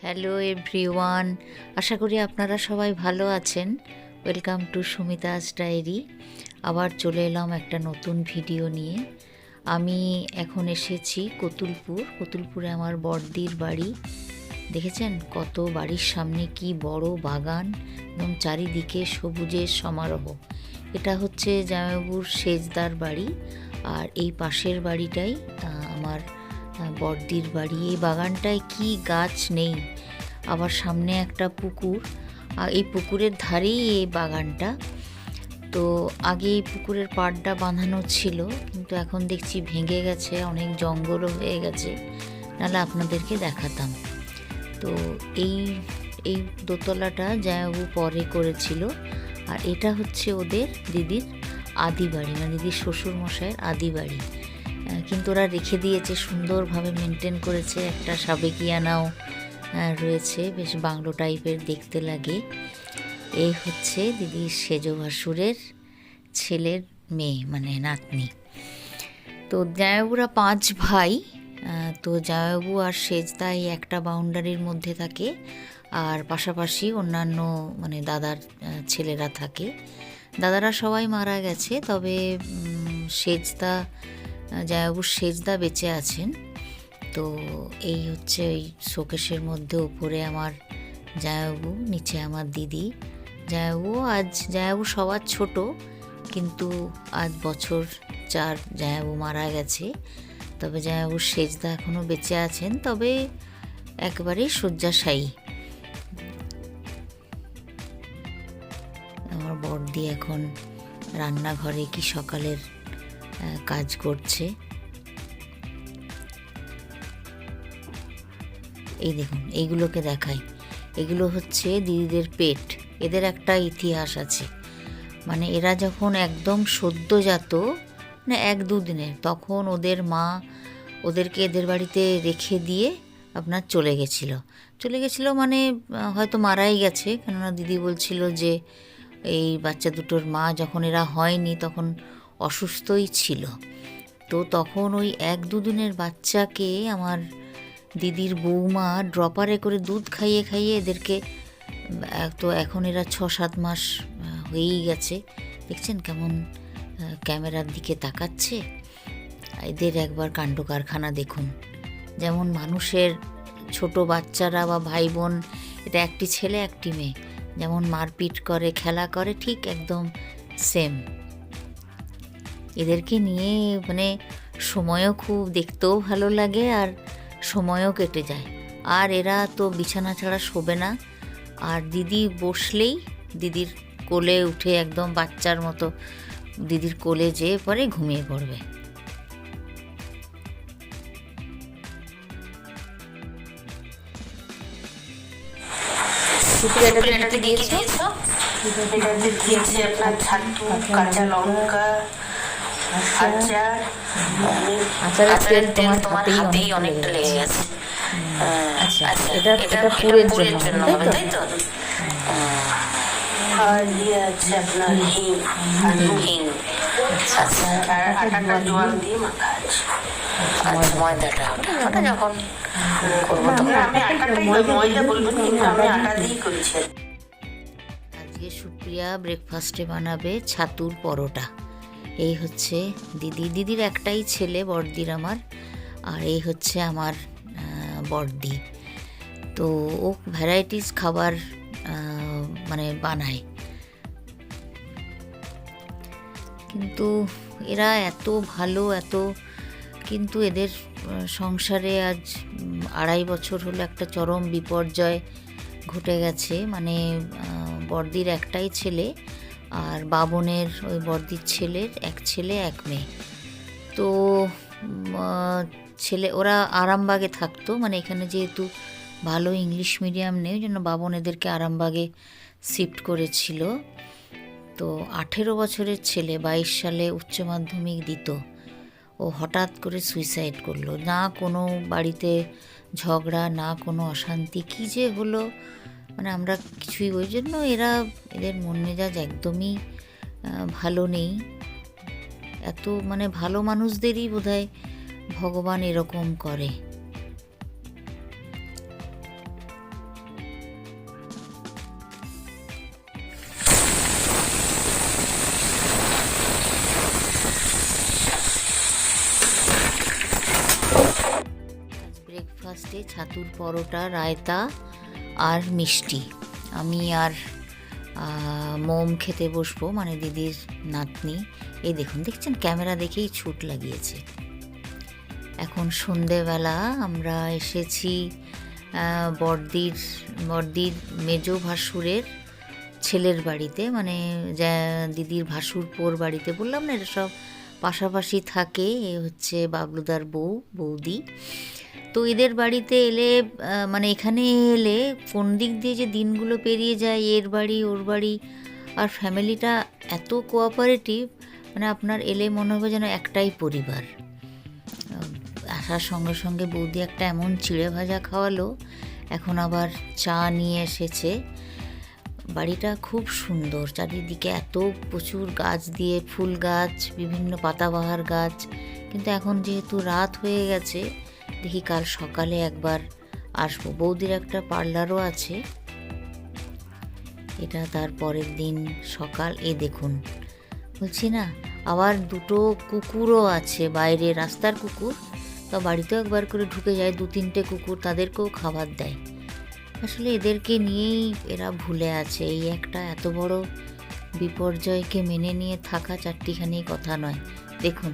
Hello everyone, আশা করি আপনারা সবাই ভালো আছেন। Welcome to Sumita's diary. আবার চলে এলাম একটা নতুন ভিডিও নিয়ে। আমি এখন এসেছি কতুলপুরে আমার বড়দির বাড়ি। দেখেছেন কত বাড়ির সামনে কি বড় বাগান এবং চারিদিকে সবুজের সমারোহ। এটা হচ্ছে জামাইবাবুর সেজদার বাড়ি, আর এই পাশের বাড়িটাই আমার বড়দির বাড়ি। এই বাগানটায় কি গাছ নেই, আবার সামনে একটা পুকুর, আর এই পুকুরের ধারেই এই বাগানটা। তো আগে এই পুকুরের পাড়টা বাঁধানো ছিল, কিন্তু এখন দেখছি ভেঙে গেছে, অনেক জঙ্গলও হয়ে গেছে, নাহলে আপনাদেরকে দেখাতাম। তো এই এই দোতলাটা জামাইবাবু পরে করেছিল, আর এটা হচ্ছে ওদের দিদির আদি বাড়ি, মানে দিদির শ্বশুর মশাইয়ের আদি বাড়ি। কিন্তু ওরা রেখে দিয়েছে, সুন্দরভাবে মেনটেন করেছে। একটা সাবেকিয়ানাও রয়েছে, বেশ বাংলো টাইপের দেখতে লাগে। এই হচ্ছে দিদির সেজ ভাসুরের ছেলের মেয়ে, মানে নাতনি। তো জামাইবাবুরা 5 ভাই। তো জামাইবাবু আর সেজদা এই একটা বাউন্ডারির মধ্যে থাকে, আর পাশাপাশি অন্যান্য মানে দাদার ছেলেরা থাকে। দাদারা সবাই মারা গেছে, তবে জামাইবাবুর সেজদা বেঁচে আছেন। তো এই হচ্ছে ওই শোকেশের মধ্যে উপরে আমার জামাইবাবু, নিচে আমার দিদি। জামাইবাবু সবার ছোট, কিন্তু আজ বছর 4 জামাইবাবু মারা গেছে। তবে জামাইবাবুর সেজদা এখনও বেঁচে আছেন, তবে একেবারেই শয্যাশায়ী। আমার বড়দি এখন রান্নাঘরে কি সকালের কাজ করছে। এই দেখুন, এইগুলোকে দেখাই, এগুলো হচ্ছে দিদিদের পেট। এদের একটা ইতিহাস আছে, মানে এরা যখন একদম সদ্যজাত, মানে 1-2 দিনের, তখন ওদের মা ওদেরকে এদের বাড়িতে রেখে দিয়ে আপনার চলে গেছিলো, মানে হয়তো মারাই গেছে। কেননা দিদি বলছিল যে এই বাচ্চা দুটোর মা যখন এরা হয়নি তখন অসুস্থই ছিল। তো তখন ওই 1-2 দিনের বাচ্চাকে আমার দিদির বৌমা ড্রপারে করে দুধ খাইয়ে খাইয়ে এদেরকে, তো এখন এরা 6-7 মাস হয়েই গেছে। দেখছেন কেমন ক্যামেরার দিকে তাকাচ্ছে। এদের একবার কাণ্ড কারখানা দেখুন। যেমন মানুষের ছোট বাচ্চারা বা ভাই বোন, এটা একটি ছেলে একটি মেয়ে, যেমন মারপিট করে খেলা করে, ঠিক একদম সেম। এদেরকে নিয়ে মানে সময়ও খুব দেখতেও ভালো লাগে, আর সময়ও কেটে যায়। আর এরা তো বিছানা ছাড়া শোবে না, আর দিদি বসলেই দিদির কোলে উঠে একদম বাচ্চার মতো দিদির কোলে যেয়ে পরে ঘুমিয়ে পড়বে। এটাতে দিয়েছো, এটাতে দিয়েছি আপনার ছাতু, কাঁচা লঙ্কা, আচারের তেল তোমার হাতেই অনেকটা লেগে গেছে। আচ্ছা, এটা পুরের জন্য হবে, তাই তো? আর দিয়ে আছে আপনার হিং, হিং। আচ্ছা, আর আটাটা জোয়ান দিয়ে মাখা আছে। আচ্ছা, ময়দাটা ওটা যখন করবো তখন আমি ময়দা বলবেন, কিন্তু আমি আটা দিয়েই করেছি। আজকে সুপ্রিয়া ব্রেকফাস্টে বানাবে ছাতুর পরোটা। এই হচ্ছে দিদির একটাই ছেলে বড়দির আমার, আর এই হচ্ছে আমার বড়দি। তো ও ভ্যারাইটিস খাবার মানে বানায়, কিন্তু এরা এত ভালো, কিন্তু এদের সংসারে আজ 2.5 বছর হলো একটা চরম বিপর্যয় ঘটে গেছে। মানে বড়দির একটাই ছেলে, আর বাবনের ওই বড়দির ছেলের এক ছেলে এক মেয়ে। তো ওরা আরামবাগে থাকতো, মানে এখানে যেহেতু ভালো ইংলিশ মিডিয়াম নেই, ওই জন্য বাবন এদেরকে আরামবাগে শিফট করেছিল। তো 18 বছরের ছেলে 22 সালে উচ্চ মাধ্যমিক দিত, ও হঠাৎ করে সুইসাইড করলো। না কোনো বাড়িতে ঝগড়া, না কোনো অশান্তি, কী যে হলো মানে আমরা কিছুই, ওই জন্য এদের মন মেজাজ একদমই ভালো নেই। এত মানে ভালো মানুষদেরই বোধহয় ভগবান এরকম করে। ছাতুর পরোটা, রায়তা আর মিষ্টি। আমি আর মোম খেতে বসবো, মানে দিদির নাতনি। এই দেখুন, দেখছেন ক্যামেরা দেখেই ছুট লাগিয়েছে। এখন সন্ধেবেলা আমরা এসেছি বড়দির মেজো ভাসুরের ছেলের বাড়িতে, মানে দিদির ভাসুর পোর বাড়িতে। বললাম না এটা সব পাশাপাশি থাকে। এ হচ্ছে বাবলুদার বৌদি। তো এদের বাড়িতে এলে, মানে এখানে এলে কোন দিক দিয়ে যে দিনগুলো পেরিয়ে যায়, এর বাড়ি ওর বাড়ি। আর ফ্যামিলিটা এত কোঅপারেটিভ, মানে আপনার এলে মনে হবে যেন একটাই পরিবার। আসার সঙ্গে সঙ্গে বৌদি একটা এমন চিড়ে ভাজা খাওয়ালো, এখন আবার চা নিয়ে এসেছে। বাড়িটা খুব সুন্দর, চারিদিকে এত প্রচুর গাছ দিয়ে, ফুল গাছ, বিভিন্ন পাতাবাহার গাছ। কিন্তু এখন যেহেতু রাত হয়ে গেছে, দেখি কাল সকালে একবার আসবো। বৌদির একটা পার্লারও আছে। এটা তার পরের দিন সকাল। দেখুন, বলছি না, আবার দুটো কুকুরও আছে বাইরে, রাস্তার কুকুর। তো বাড়িতেও একবার করে ঢুকে যায়, 2-3টে কুকুর, তাদেরকেও খাবার দেয়। আসলে এদেরকে নিয়েই এরা ভুলে আছে। এই একটা এত বড় বিপর্যয়কে মেনে নিয়ে থাকা চারটিখানি কথা নয়। দেখুন,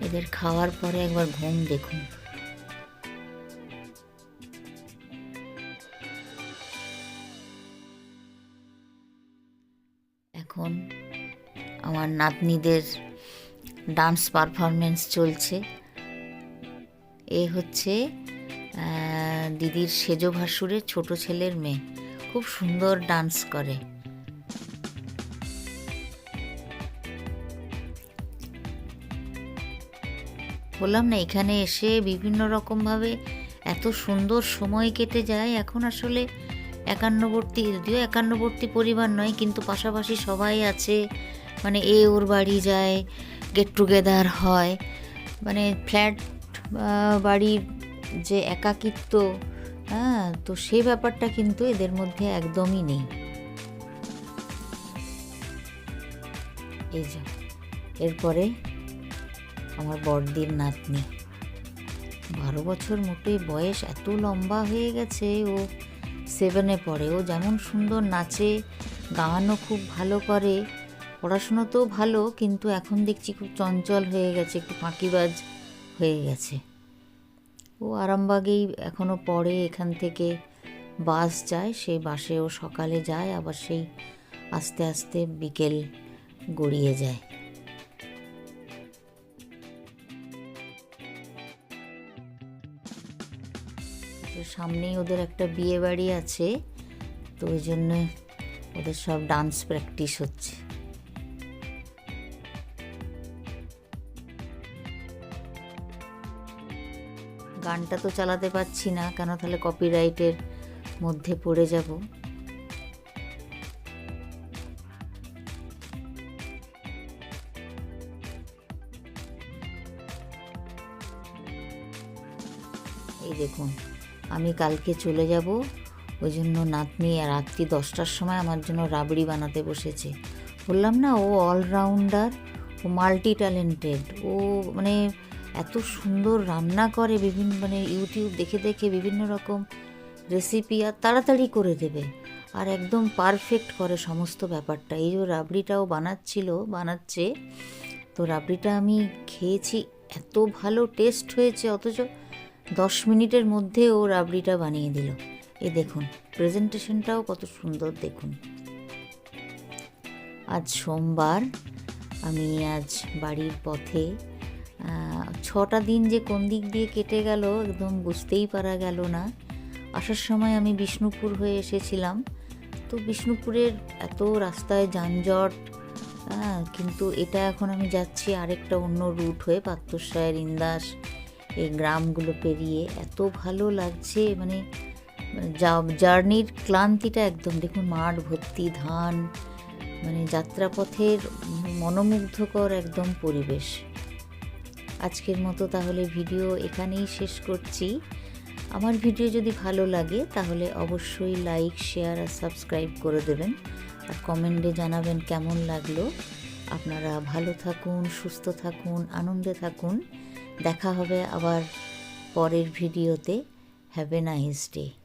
এদের খাওয়ার পরে একবার ঘুম দেখুন। এখন আমার নাতনিদের ডান্স পারফরমেন্স চলছে। এ হচ্ছে দিদির সেজো ভাসুরের ছোট ছেলের মেয়ে, খুব সুন্দর ডান্স করে। বললাম না, এখানে এসে বিভিন্ন রকমভাবে এত সুন্দর সময় কেটে যায়। এখন আসলে যদিও একান্নবর্তী পরিবার নয়, কিন্তু পাশাপাশি সবাই আছে। মানে ওর বাড়ি যায়, গেট টুগেদার হয়। মানে ফ্ল্যাট বাড়ির যে একাকিত্ব, তো সেই ব্যাপারটা কিন্তু এদের মধ্যে একদমই নেই। এই যে এরপরে আমার বড়দির নাতনি, 12 বছর মোটেই বয়স, এত লম্বা হয়ে গেছে। ও 7-এ পড়ে। ও যেমন সুন্দর নাচে, গানও খুব ভালো করে, পড়াশুনোতেও ভালো, কিন্তু এখন দেখছি খুব চঞ্চল হয়ে গেছে, একটু ফাঁকিবাজ হয়ে গেছে। ও আরামবাগেই এখনও পড়ে। এখান থেকে বাস যায়, সেই বাসে ও সকালে যায়, আবার সেই আস্তে আস্তে বিকেল গড়িয়ে যায়। সামনেই ওদের একটা বিয়ে বাড়ি আছে, তো ওই জন্য ওদের সব ডান্স প্র্যাকটিস হচ্ছে। গানটা তো চালাতে পারছি না, কেন তাহলে কপিরাইটের মধ্যে পড়ে যাব। এই দেখুন, আমি কালকে চলে যাব, ওই জন্য নাতনি রাত্রি 10টার সময় আমার জন্য রাবড়ি বানাতে বসেছে। বললাম না, ও অলরাউন্ডার, ও মাল্টি ট্যালেন্টেড। ও মানে এত সুন্দর রান্না করে, মানে ইউটিউব দেখে দেখে বিভিন্ন রকম রেসিপি, আর তাড়াতাড়ি করে দেবে, আর একদম পারফেক্ট করে সমস্ত ব্যাপারটা। এই যে রাবড়িটাও বানাচ্ছে, তো রাবড়িটা আমি খেয়েছি, এত ভালো টেস্ট হয়েছে, অথচ 10 মিনিটের মধ্যে ও রাবড়িটা বানিয়ে দিল। এই দেখুন, প্রেজেন্টেশনটাও কত সুন্দর দেখুন। আজ সোমবার, আমি আজ বাড়ির পথে। 6টা দিন যে কোন দিক দিয়ে কেটে গেল একদম বুঝতেই পারা গেল না। আসার সময় আমি বিষ্ণুপুর হয়ে এসেছিলাম, তো বিষ্ণুপুরের এত রাস্তায় যানজট, কিন্তু এটা এখন আমি যাচ্ছি আরেকটা অন্য রুট হয়ে, পাত্তরসায়ের, ইন্দাস, এই গ্রামগুলো পেরিয়ে। এত ভালো লাগছে, মানে জার্নির ক্লান্তিটা একদম। দেখুন, মাঠ ভর্তি ধান, মানে যাত্রাপথের মনোমুগ্ধকর একদম পরিবেশ। আজকের মতো তাহলে ভিডিও এখানেই শেষ করছি। আমার ভিডিও যদি ভালো লাগে তাহলে অবশ্যই লাইক, শেয়ার আর সাবস্ক্রাইব করে দেবেন, আর কমেন্টে জানাবেন কেমন লাগলো। আপনারা ভালো থাকুন, সুস্থ থাকুন, আনন্দে থাকুন। দেখা হবে আবার পরের ভিডিওতে। Have a nice day.